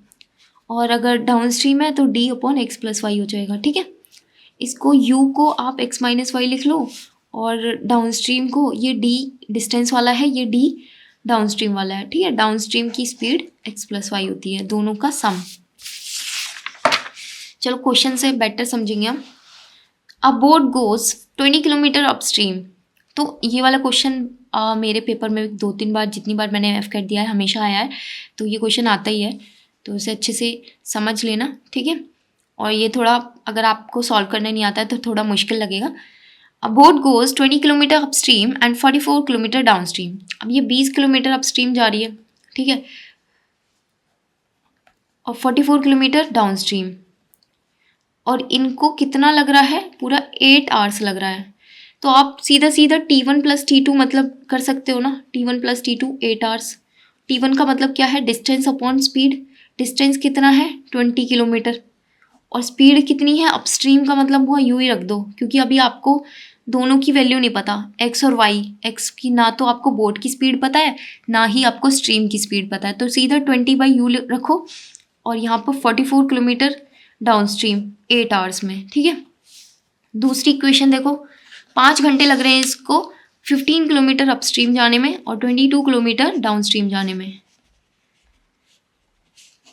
और अगर डाउन स्ट्रीम है तो d upon X plus Y हो जाएगा। ठीक है, इसको u को आप x माइनस वाई लिख लो, और डाउन स्ट्रीम को, ये d डिस्टेंस वाला है, ये d डाउन स्ट्रीम वाला है। ठीक है, डाउन स्ट्रीम की स्पीड x प्लस वाई होती है, दोनों का सम। चलो क्वेश्चन से बेटर समझेंगे हम। अ बोट गोज 20 किलोमीटर अपस्ट्रीम, तो ये वाला क्वेश्चन मेरे पेपर में 2-3 बार, जितनी बार मैंने एफ दिया है हमेशा आया है, तो ये क्वेश्चन आता ही है, तो उसे अच्छे से समझ लेना। ठीक है, और ये थोड़ा अगर आपको सॉल्व करने नहीं आता है तो थोड़ा मुश्किल लगेगा। अ boat goes 20 kilometre upstream and 44 kilometre down stream. अब ये 20 किलोमीटर अपस्ट्रीम जा रही है, ठीक है, और 44 किलोमीटर डाउन स्ट्रीम, और इनको कितना लग रहा है, पूरा 8 आवर्स लग रहा है। तो आप सीधा सीधा T1 प्लस T2 मतलब कर सकते हो ना, T1 plus T2 8 hours. T1 का मतलब क्या है, डिस्टेंस अपॉन स्पीड। डिस्टेंस कितना है 20 किलोमीटर, और स्पीड कितनी है, अपस्ट्रीम का मतलब हुआ यू ही रख दो, क्योंकि अभी आपको दोनों की वैल्यू नहीं पता, x और y। x की ना तो आपको बोट की स्पीड पता है, ना ही आपको स्ट्रीम की स्पीड पता है, तो सीधा 20/u रखो, और यहाँ पर 44 किलोमीटर डाउन स्ट्रीम 8 आवर्स में। ठीक है, दूसरी इक्वेशन देखो, 5 घंटे लग रहे हैं इसको 15 किलोमीटर अपस्ट्रीम जाने में और 22 किलोमीटर डाउन स्ट्रीम जाने में।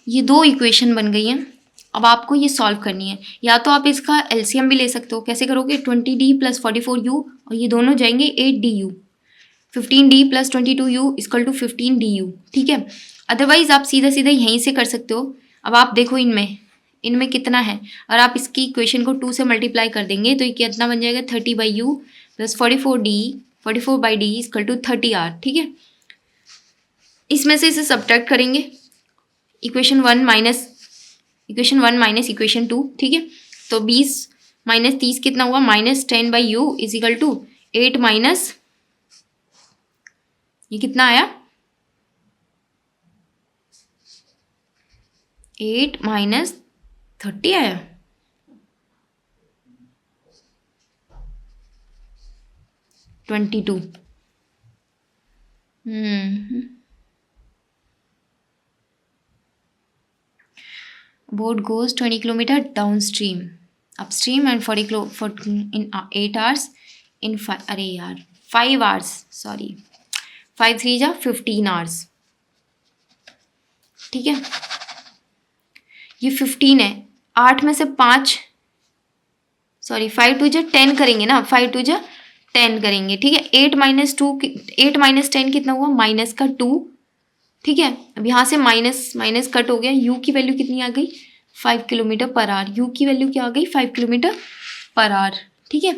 ये दो इक्वेशन बन गई हैं। अब आपको ये सॉल्व करनी है, या तो आप इसका एलसीएम भी ले सकते हो। कैसे करोगे, 20d प्लस 44u, और ये दोनों जाएंगे 8du, 15d plus 22u equal to 15du। ठीक है, अदरवाइज आप सीधा सीधा यहीं से कर सकते हो। अब आप देखो इनमें कितना है, और आप इसकी इक्वेशन को 2 से मल्टीप्लाई कर देंगे तो ये कितना बन जाएगा, 30/u plus 44/d equal to 30r। ठीक है, इसमें से इसे सब्ट्रैक्ट करेंगे, इक्वेशन 1 माइनस इक्वेशन 2। ठीक है, तो 20 माइनस 30 कितना हुआ, -10/u is equal to 8 minus, ये कितना आया, 8 माइनस 30 आया। 22। Boat goes 20 kilometre down stream, upstream and 40 kilo in 8 hours in 5 hours, sorry 5 3 जा 15 आवर्स। ठीक है, ये 15 है, 8 में से 5, सॉरी 5 2 जा 10 करेंगे ना, 5 2 जा 10 करेंगे। ठीक है, 8 माइनस 2, 8 माइनस 10 कितना हुआ, माइनस का 2। ठीक है, अब यहाँ से माइनस माइनस कट हो गया, u की वैल्यू कितनी आ गई, 5 किलोमीटर पर आवर। u की वैल्यू क्या आ गई, 5 किलोमीटर पर आवर। ठीक है,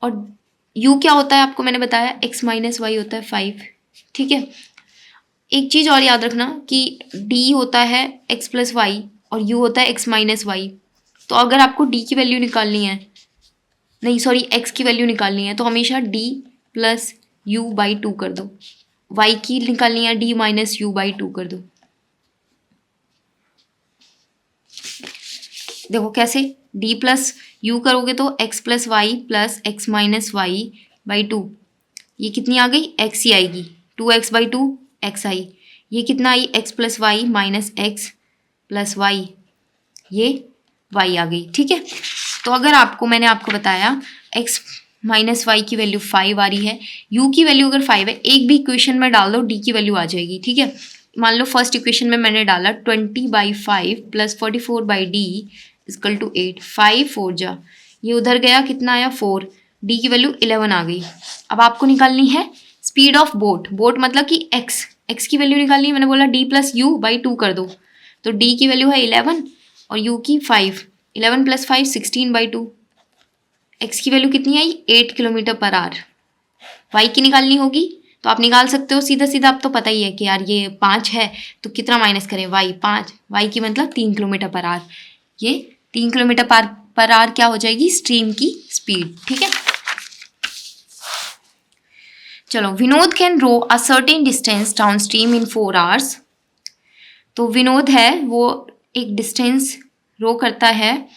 और u क्या होता है आपको मैंने बताया, x माइनस वाई होता है 5। ठीक है, एक चीज़ और याद रखना कि d होता है x प्लस वाई और u होता है x माइनस वाई। तो अगर आपको d की वैल्यू निकालनी है, नहीं सॉरी x की वैल्यू निकालनी है, तो हमेशा d प्लस u बाई 2 कर दो। y की निकालनी है, d माइनस u बाई 2 कर दो। देखो कैसे, d प्लस u करोगे तो x plus Y plus X minus Y by 2, ये कितनी आ गई, x ही आएगी, 2x बाई 2 x आई। ये कितना आई, x plus Y minus X plus Y, ये y आ गई। ठीक है, तो अगर आपको मैंने आपको बताया x माइनस वाई की वैल्यू 5 आ रही है, u की वैल्यू अगर 5 है, एक भी इक्वेशन में डाल दो, d की वैल्यू आ जाएगी। ठीक है, मान लो फर्स्ट इक्वेशन में मैंने डाला 20/5 प्लस 44/d इजकल टू 8, 5 4 जा, ये उधर गया, कितना आया 4, d की वैल्यू 11 आ गई। अब आपको निकालनी है स्पीड ऑफ बोट, बोट मतलब कि x की वैल्यू निकालनी है, मैंने बोला d प्लस यू बाई 2 कर दो, तो d की वैल्यू है 11 और u की 5, 11 प्लस 5 16/2, x की वैल्यू कितनी आई, 8 किलोमीटर पर आवर। y की निकालनी होगी तो आप निकाल सकते हो सीधा सीधा, आप तो पता ही है कि यार ये 5 है तो कितना माइनस करें, y 5, y की मतलब 3 किलोमीटर पर आवर, ये 3 किलोमीटर पर आवर क्या हो जाएगी, स्ट्रीम की स्पीड। ठीक है, चलो, Vinod can row a certain distance downstream in 4 hours. तो विनोद है वो एक डिस्टेंस रो करता है,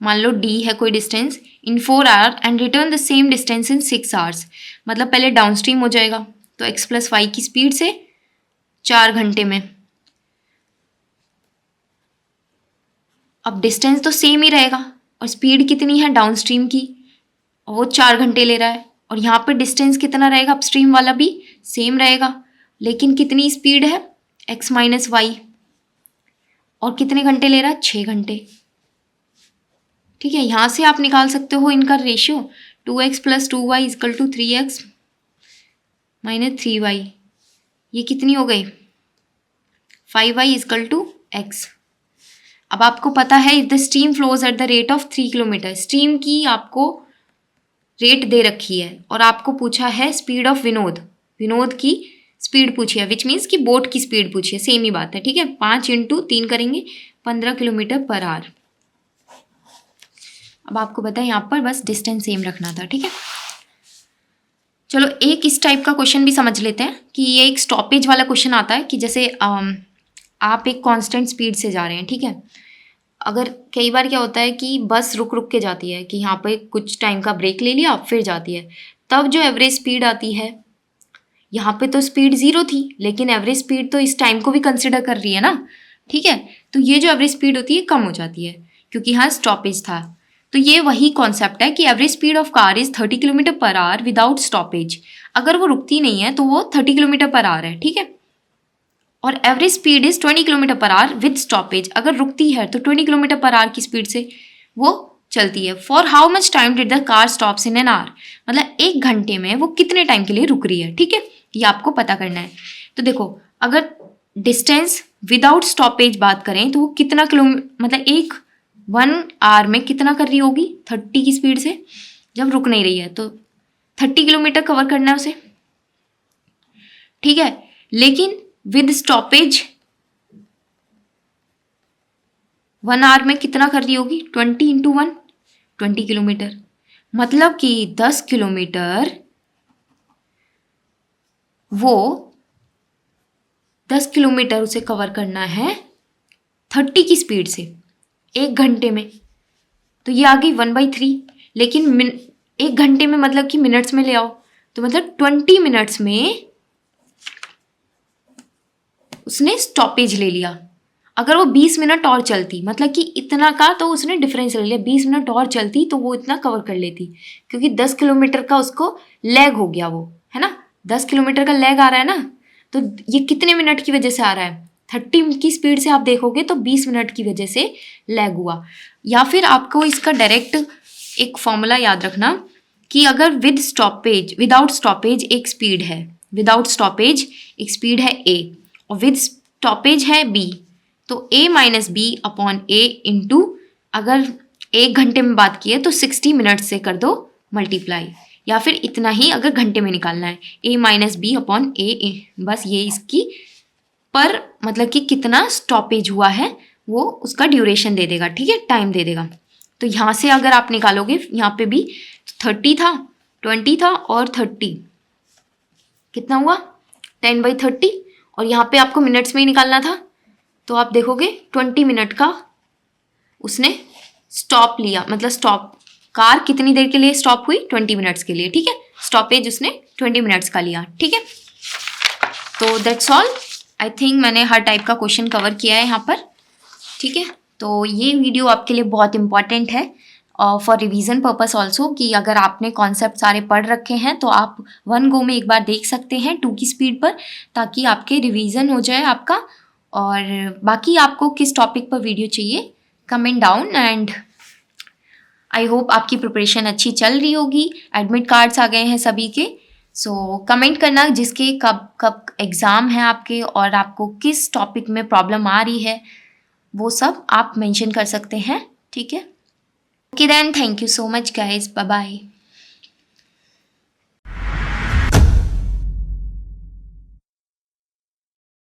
मान लो d है कोई distance, in 4 our and return the same distance in 6 hours. मतलब पहले डाउन स्ट्रीम हो जाएगा तो x प्लस वाई की स्पीड से 4 घंटे में। अब डिस्टेंस तो सेम ही रहेगा और स्पीड कितनी है डाउन स्ट्रीम की, और वो 4 घंटे ले रहा है, और यहाँ पे डिस्टेंस कितना रहेगा, अपस्ट्रीम वाला भी सेम रहेगा, लेकिन कितनी स्पीड है, x माइनस वाई, और कितने घंटे ले रहा है, 6 घंटे। ठीक है, यहाँ से आप निकाल सकते हो इनका ratio, 2x plus 2y equal to 3x minus 3y, ये कितनी हो गई, 5y इजकल टू x। अब आपको पता है the stream flows at the rate of 3 kilometre, stream की आपको रेट दे रखी है और आपको पूछा है स्पीड ऑफ विनोद, विनोद की स्पीड पूछी है, विच मीन्स कि बोट की स्पीड पूछी है, सेम ही बात है। ठीक है, 5 × 3 करेंगे 15 किलोमीटर पर आवर। अब आपको पता है यहाँ पर बस डिस्टेंस सेम रखना था। ठीक है, चलो एक इस टाइप का क्वेश्चन भी समझ लेते हैं कि ये एक स्टॉपेज वाला क्वेश्चन आता है कि जैसे आप एक कांस्टेंट स्पीड से जा रहे हैं। ठीक है, अगर कई बार क्या होता है कि बस रुक रुक के जाती है, कि यहाँ पे कुछ टाइम का ब्रेक ले लिया फिर जाती है, तब जो एवरेज स्पीड आती है, यहाँ पे तो स्पीड 0 थी लेकिन एवरेज स्पीड तो इस टाइम को भी कंसिडर कर रही है ना। ठीक है, तो ये जो एवरेज स्पीड होती है कम हो जाती है क्योंकि यहाँ स्टॉपेज था। तो ये वही कॉन्सेप्ट है कि average speed of car is 30 kilometre per our without stoppage. अगर वो रुकती नहीं है तो वो 30 किलोमीटर पर आवर है। ठीक है, और average speed is 20 kilometre per our with stoppage. अगर रुकती है तो 20 किलोमीटर पर आवर की स्पीड से वो चलती है। For how much time did the car stops in an hour, मतलब 1 घंटे में वो कितने टाइम के लिए रुक रही है। ठीक है, ये आपको पता करना है। तो देखो, अगर डिस्टेंस विदाउट स्टॉपेज बात करें तो वो कितना मतलब 1 आवर में कितना कर रही होगी, 30 की स्पीड से, जब रुक नहीं रही है तो 30 किलोमीटर कवर करना है उसे। ठीक है, लेकिन विद स्टॉपेज 1 आवर में कितना कर रही होगी, 20 × 1 20 किलोमीटर, मतलब कि 10 किलोमीटर वो 10 किलोमीटर उसे कवर करना है 30 की स्पीड से 1 घंटे में। तो ये आ गई 1/3, लेकिन 1 घंटे में मतलब कि मिनट्स में ले आओ, तो मतलब 20 मिनट्स में उसने स्टॉपेज ले लिया। अगर वो 20 मिनट और चलती, मतलब कि इतना का तो उसने डिफरेंस ले लिया, 20 मिनट और चलती तो वो इतना कवर कर लेती, क्योंकि 10 किलोमीटर का उसको लैग हो गया वो, है ना, 10 किलोमीटर का लैग आ रहा है ना, तो ये कितने मिनट की वजह से आ रहा है, 30 की स्पीड से आप देखोगे तो 20 मिनट की वजह से लैग हुआ। या फिर आपको इसका डायरेक्ट एक फॉर्मूला याद रखना कि अगर विदाउट स्टॉपेज एक स्पीड है, विदाउट स्टॉपेज एक स्पीड है ए और विद स्टॉपेज है बी, तो a minus B upon A into, अगर 1 घंटे में बात की है तो 60 मिनट से कर दो मल्टीप्लाई, या फिर इतना ही अगर घंटे में निकालना है, a माइनस बी अपॉन ए, बस ये इसकी पर मतलब कि कितना स्टॉपेज हुआ है वो उसका ड्यूरेशन दे देगा, ठीक है, टाइम दे देगा। तो यहाँ से अगर आप निकालोगे, यहाँ पे भी 30 था, 20 था और 30, कितना हुआ 10/30, और यहाँ पे आपको मिनट्स में ही निकालना था, तो आप देखोगे 20 मिनट का उसने स्टॉप लिया, मतलब स्टॉप, कार कितनी देर के लिए स्टॉप हुई, 20 मिनट्स के लिए, ठीक है, स्टॉपेज उसने 20 मिनट्स का लिया, ठीक है। तो दैट्स ऑल, आई थिंक मैंने हर टाइप का क्वेश्चन कवर किया है यहाँ पर, ठीक है। तो ये वीडियो आपके लिए बहुत इंपॉर्टेंट है फॉर रिवीजन पर्पस ऑल्सो, कि अगर आपने कॉन्सेप्ट सारे पढ़ रखे हैं तो आप 1 गो में एक बार देख सकते हैं 2 की स्पीड पर, ताकि आपके रिवीजन हो जाए आपका। और बाकी आपको किस टॉपिक पर वीडियो चाहिए comment down, and I hope आपकी प्रिपरेशन अच्छी चल रही होगी। एडमिट कार्ड्स आ गए हैं सभी के, सो कमेंट करना जिसके कब कब एग्ज़ाम है आपके और आपको किस टॉपिक में प्रॉब्लम आ रही है, वो सब आप मेंशन कर सकते हैं, ठीक है। Okay then, thank you so much guys, bye bye.